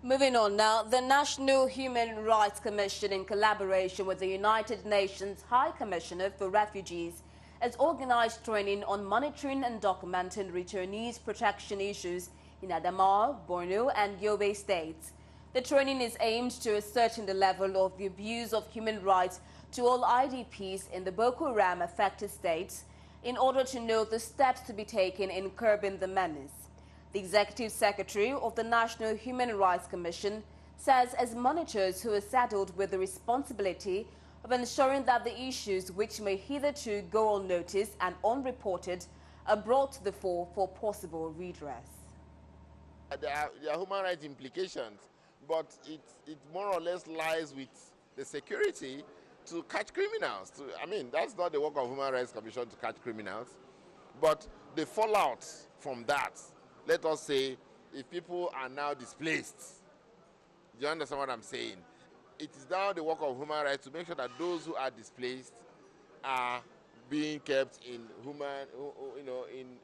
Moving on now, the National Human Rights Commission, in collaboration with the United Nations High Commissioner for Refugees, has organized training on monitoring and documenting returnees' protection issues in Adamawa, Borno and Yobe states. The training is aimed to ascertain the level of the abuse of human rights to all IDPs in the Boko Haram-affected states in order to know the steps to be taken in curbing the menace. The Executive Secretary of the National Human Rights Commission says as monitors who are saddled with the responsibility of ensuring that the issues which may hitherto go unnoticed and unreported are brought to the fore for possible redress. There are human rights implications, but it more or less lies with the security to catch criminals. That's not the work of Human Rights Commission to catch criminals, but the fallout from that. Let us say, if people are now displaced, do you understand what I'm saying? It is now the work of human rights to make sure that those who are displaced are being kept in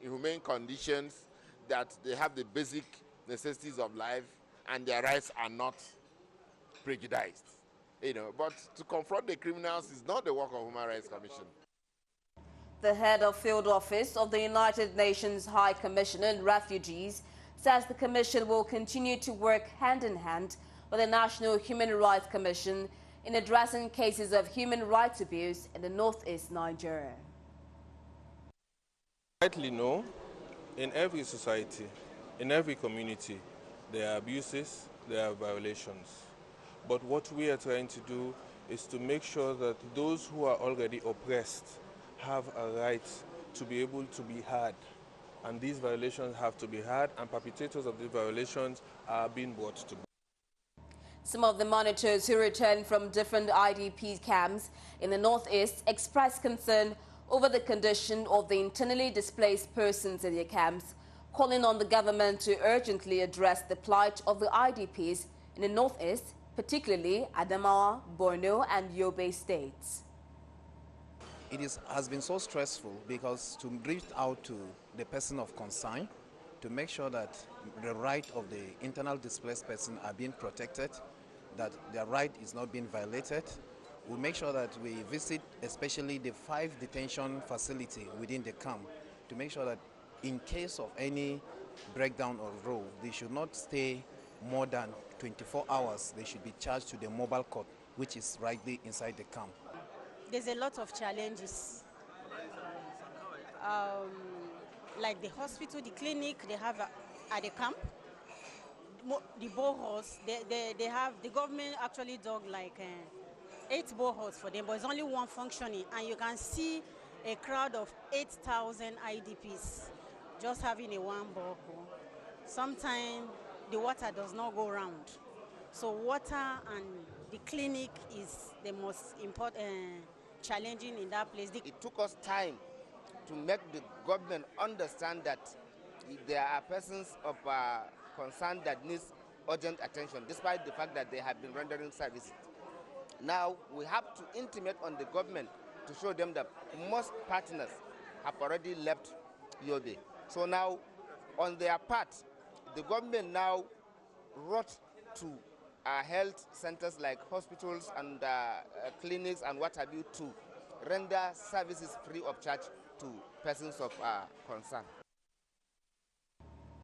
humane conditions, that they have the basic necessities of life, and their rights are not prejudiced. But to confront the criminals is not the work of Human Rights Commission. The head of field office of the United Nations High Commissioner on Refugees says the Commission will continue to work hand in hand with the National Human Rights Commission in addressing cases of human rights abuse in the northeast Nigeria. Rightly know, in every society, in every community, there are abuses, there are violations. But what we are trying to do is to make sure that those who are already oppressed have a right to be able to be heard. And these violations have to be heard, and perpetrators of these violations are being brought to book. Some of the monitors who returned from different IDP camps in the northeast expressed concern over the condition of the internally displaced persons in their camps, calling on the government to urgently address the plight of the IDPs in the northeast, particularly Adamawa, Borno and Yobe states. It has been so stressful because to reach out to the person of concern to make sure that the right of the internal displaced person are being protected, that their right is not being violated. We make sure that we visit especially the 5 detention facility within the camp to make sure that in case of any breakdown or role, they should not stay more than 24 hours. They should be charged to the mobile court, which is right there inside the camp. There's a lot of challenges. Like the hospital, the clinic they have at the camp, the boreholes, they have, the government actually dug like 8 boreholes for them, but it's only one functioning, and you can see a crowd of 8,000 IDPs just having a one borehole. Sometimes the water does not go round. So water and the clinic is the most important, challenging in that place. It took us time to make the government understand that there are persons of concern that needs urgent attention, despite the fact that they have been rendering services. Now we have to intimate on the government to show them that most partners have already left Yobe. So now, on their part, the government now wrote to health centers like hospitals and clinics and what have you to render services free of charge to persons of concern.